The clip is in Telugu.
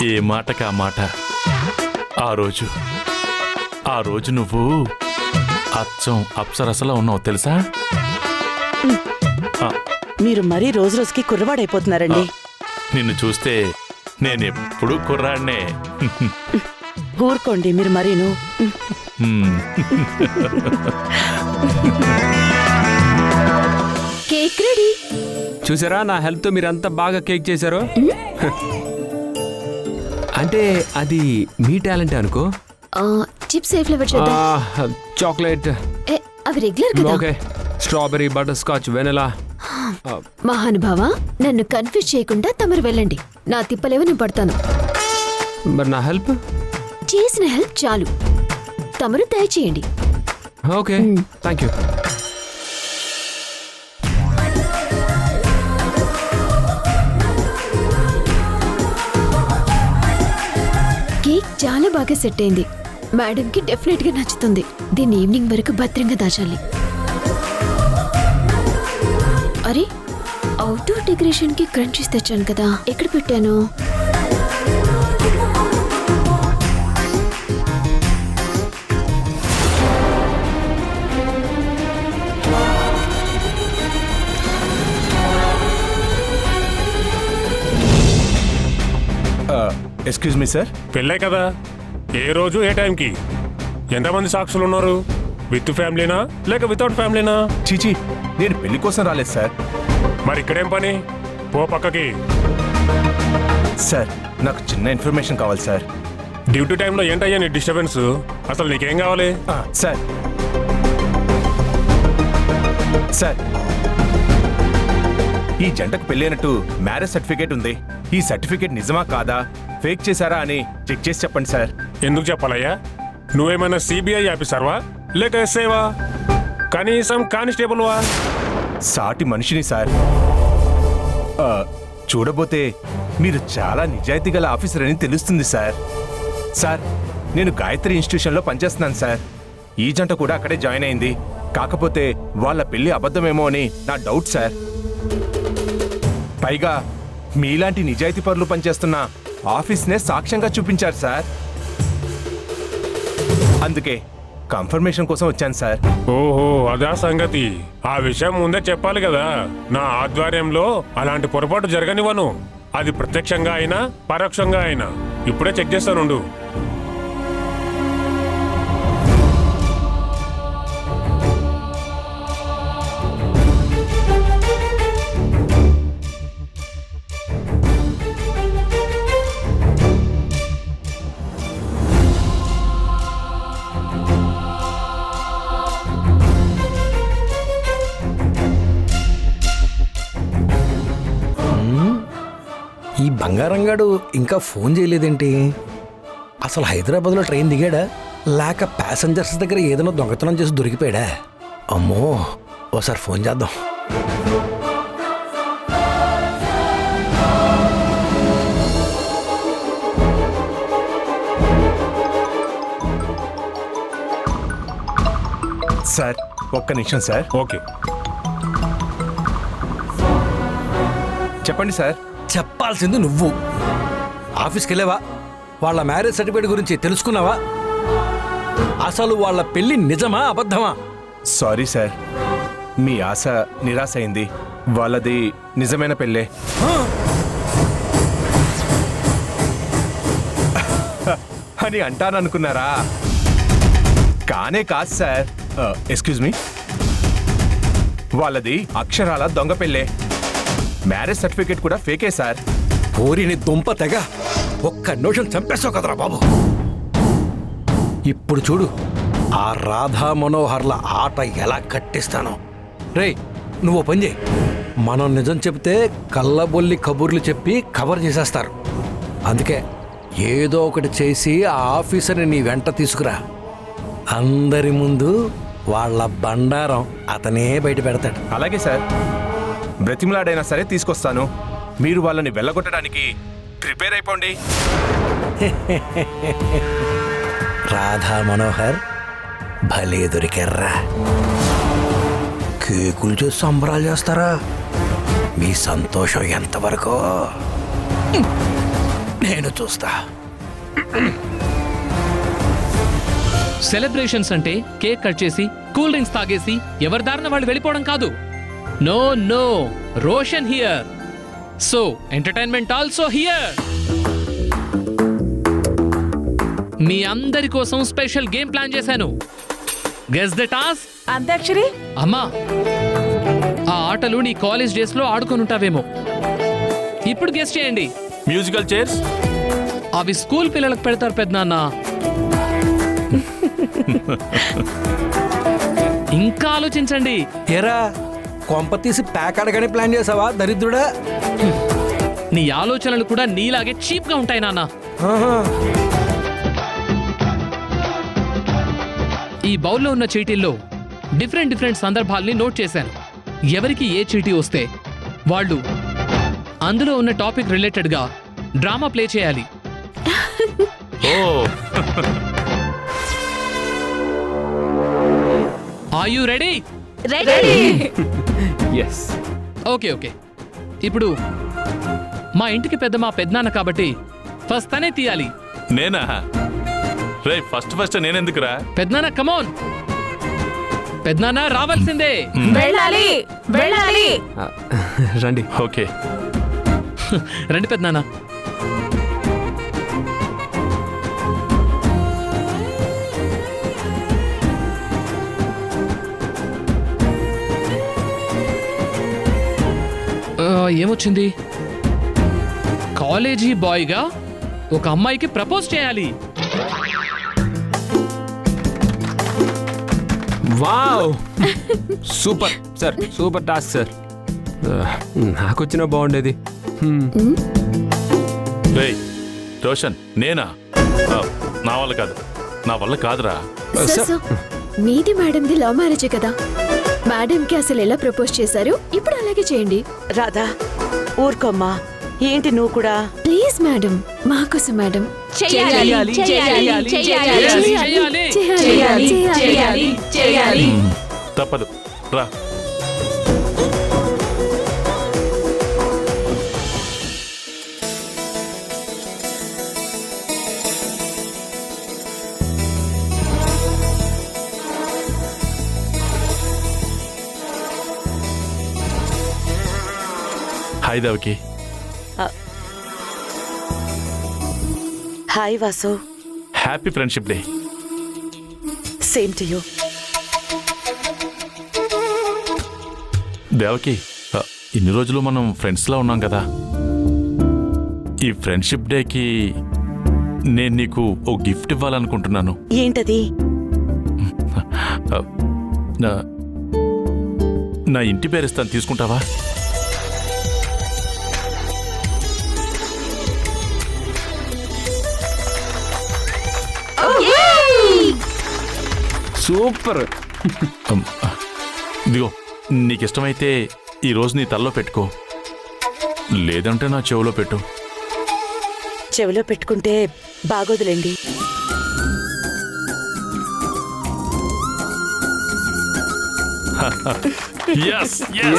ఏ మాటకా మాట. ఆ రోజు నువ్వు అచ్చం అప్సరసలా ఉన్నావు తెలుసా? మీరు మరీ రోజు రోజుకి కుర్రవాడైపోతున్నారండి. నిన్ను చూస్తే నేనెప్పుడు కుర్రాడినే. ఊరుకోండి మీరు మరీను. Cake ready. చూసారా నా హెల్ప్ తో మీరంతా బాగా కేక్ చేశారు. అంటే అది మీ టాలెంట్ అనుకో. చిప్స్ ఏ ఫ్లేవర్ చేద్దాం? చాక్లెట్. అవి రెగ్యులర్ కదా. Okay, strawberry, butter scotch, vanilla. మహానుభావ, నన్ను కన్ఫ్యూజ్ చేయకుండా తమరు వెళ్ళండి. నా తిప్పలేవో నేను పడతాను. మరి నా హెల్ప్? చేసిన హెల్ప్ చాలు, తమరు దయచేయండి. Okay, thank you. కేక్ చాలా బాగా సెట్ అయింది. మేడం కి డెఫినెట్ గా నచ్చుతుంది. దీన్ని ఈవినింగ్ వరకు భద్రంగా దాచాలి. అరే, అవుట్డోర్ డెకరేషన్ కి క్రంచీస్ తెచ్చాను కదా, ఎక్కడ పెట్టాను? Excuse me sir. పెళ్ళే కదా, ఏ రోజు ఏ టైంకి ఎంతమంది సాక్షులు ఉన్నారు? విత్ ఫ్యామిలీనా లేక వితౌట్ ఫ్యామిలీనా? చీచీ, నేను పెళ్లి కోసం రాలేదు సార్. మరి ఇక్కడేం పని? పో పక్కకి. సార్, నాకు చిన్న ఇన్ఫర్మేషన్ కావాలి సార్. డ్యూటీ టైంలో ఏంటయ్యా నీ డిస్టర్బెన్స్? అసలు నీకేం కావాలి? సార్ సార్ ఈ జంటకు పెళ్ళైనట్టు మ్యారేజ్ సర్టిఫికేట్ ఉంది. ఈ సర్టిఫికేట్ నిజమా కాదా, ఫేక్ చేశారా అని చెక్ చేసి చెప్పండి సార్. ఎందుకు చెప్పాలయ్యా? నువ్వేమైనా సిబిఐ ఆఫీసర్వా లేక ఎస్ఐవా, కనీసం కానిస్టేబుల్ వా? సాటి మనిషిని సార్. చూడబోతే మీరు చాలా నిజాయితీ గల ఆఫీసర్ అని తెలుస్తుంది సార్. సార్, నేను గాయత్రి ఇన్స్టిట్యూషన్లో పనిచేస్తున్నాను సార్. ఈ జంట కూడా అక్కడే జాయిన్ అయింది. కాకపోతే వాళ్ళ పెళ్లి అబద్ధమేమో అని నా డౌట్ సార్. పైగా మీలాంటి నిజాయితీ పరులు పనిచేస్తున్న ఆఫీస్నే సాక్ష్యంగా చూపించారు సార్. అందుకే కన్ఫర్మేషన్ కోసం వచ్చాను సార్. ఓహో, అదా సంగతి. ఆ విషయం ముందే చెప్పాలి కదా. నా ఆధ్వర్యంలో అలాంటి పొరపాటు జరగనివ్వను. అది ప్రత్యక్షంగా అయినా పరోక్షంగా అయినా. ఇప్పుడే చెక్ చేస్తానుండు. ఈ బంగారంగాడు ఇంకా ఫోన్ చేయలేదేంటి? అసలు హైదరాబాద్లో ట్రైన్ దిగాడా లేక ప్యాసింజర్స్ దగ్గర ఏదైనా దొంగతనం చేసి దొరికిపోయాడా? అమ్మో, ఓసారి ఫోన్ చేద్దాం. సార్, ఒక్క నిమిషం సార్. ఓకే, చెప్పండి సార్. చెప్పాల్సింది నువ్వు. ఆఫీస్కి వెళ్ళావా? వాళ్ళ మ్యారేజ్ సర్టిఫికేట్ గురించి తెలుసుకున్నావా? అసలు వాళ్ళ పెళ్లి నిజమా అబద్ధమా? సారీ సార్, మీ ఆశ నిరాశ అయింది. వాళ్ళది నిజమైన పెళ్ళే. అని అంటాననుకున్నారా? కానే కాదు సార్. ఎక్స్క్యూజ్ మీ, వాళ్ళది అక్షరాల దొంగ పెళ్ళే. మ్యారేజ్ సర్టిఫికేట్ కూడా ఫేకే సార్. పోరిని దుంప తెగ ఒక్క నిమిషం చంపేసావు కదరా బాబు. ఇప్పుడు చూడు ఆ రాధా మనోహర్ల ఆట ఎలా కట్టిస్తాను. రేయ్, నువ్వు పని చేయి. మనం నిజం చెప్తే కళ్ళబొల్లి కబుర్లు చెప్పి కవర్ చేసేస్తారు. అందుకే ఏదో ఒకటి చేసి ఆ ఆఫీసర్ని నీ వెంట తీసుకురా. అందరి ముందు వాళ్ళ బండారం అతనే బయట పెడతాడు. అలాగే సార్, బ్రతిమలాడైనా సరే తీసుకొస్తాను. మీరు వాళ్ళని వెళ్ళగొట్టడానికి ప్రిపేర్ అయిపోండి. రాధా మనోహర్, భలే దొరికారా. కేకులు చేసి సంబరాలు చేస్తారా? మీ సంతోషం ఎంతవరకు నేను చూస్తా. సెలబ్రేషన్స్ అంటే కేక్ కట్ చేసి కూల్ డ్రింక్స్ తాగేసి ఎవరి దారిన వాళ్ళు వెళ్ళిపోవడం కాదు. No no, Roshan here, so entertainment also here. మీ అందరి కోసం స్పెషల్ గేమ్ ప్లాన్ చేశాను. Guess the task. అంతాక్షరి. అమ్మా, ఆ ఆటలు నీ కాలేజ్ డేస్ లో ఆడుకొని ఉంటావేమో. ఇప్పుడు గెస్ చేయండి. Musical chairs. అవి స్కూల్ పిల్లలకు పెడతారు పెద్దనాన్న. ఇంకా ఆలోచించండి. ఎరా కొంప తీసి ప్యాక్ అడగని ప్లాన్ చేసావా దరిద్రుడా? నీ ఆలోచనలు కూడా నీలాగే చీప్ గా ఉంటాయి నాన్న. ఆహా. ఈ బౌల్లో ఉన్న చీటీల్లో డిఫరెంట్ డిఫరెంట్ సందర్భాల్ని నోట్ చేశాను. ఎవరికి ఏ చీటీ వస్తే వాళ్ళు అందులో ఉన్న టాపిక్ రిలేటెడ్ గా డ్రామా ప్లే చేయాలి. Oh are you ready? Yes. Okay okay. ఇప్పుడు మా ఇంటికి పెద్ద మా పెద్దనాన్న కాబట్టి ఫస్ట్ తనే తీయాలి. నేనా? రే ఫస్ట్ నేనెందుకురా? పెద్దనాన్న కమోన్, పెద్దనాన్న రావాల్సిందే. వెళ్ళాలి వెళ్ళాలి. రండి. ఓకే. రండి పెద్దనాన్న. ఏమొచ్చింది? కాలేజీ బాయ్గా ఒక అమ్మాయికి ప్రపోజ్ చేయాలి. Wow, super sir, super task sir. నాకు వచ్చినా బాగుండేది. రే రోషన్, నేనా? నా వల్ల కాదు, నా వల్ల కాదురా. సార్, మీది మేడంది లవ్ మ్యారేజే కదా. మేడంకి అసలు ఎలా ప్రపోజ్ చేశారు? ఇప్పుడు అలాగే చేయండి. రాధా ఊరుకోమ్మా. ఏంటి నువ్వు కూడా? ప్లీజ్ మేడం, మాకోసం మేడం. తప్పదు, రా. Hi Devaki. Hi Vasu. Happy friendship day. Same to you. Devaki, ఇన్ని రోజులు మనం ఫ్రెండ్స్లా ఉన్నాం కదా. ఈ ఫ్రెండ్షిప్ డేకి నేను నీకు ఓ గిఫ్ట్ ఇవ్వాలనుకుంటున్నాను. ఏంటది? నా ఇంటి పేరు ఇస్తాను, తీసుకుంటావా? సూపర్. ఇదిగో, నీకిష్టమైతే ఈరోజు నీ తల్లో పెట్టుకో, లేదంటే నా చెవిలో పెట్టు. చెవిలో పెట్టుకుంటే బాగోదులేండి. Yes, yes.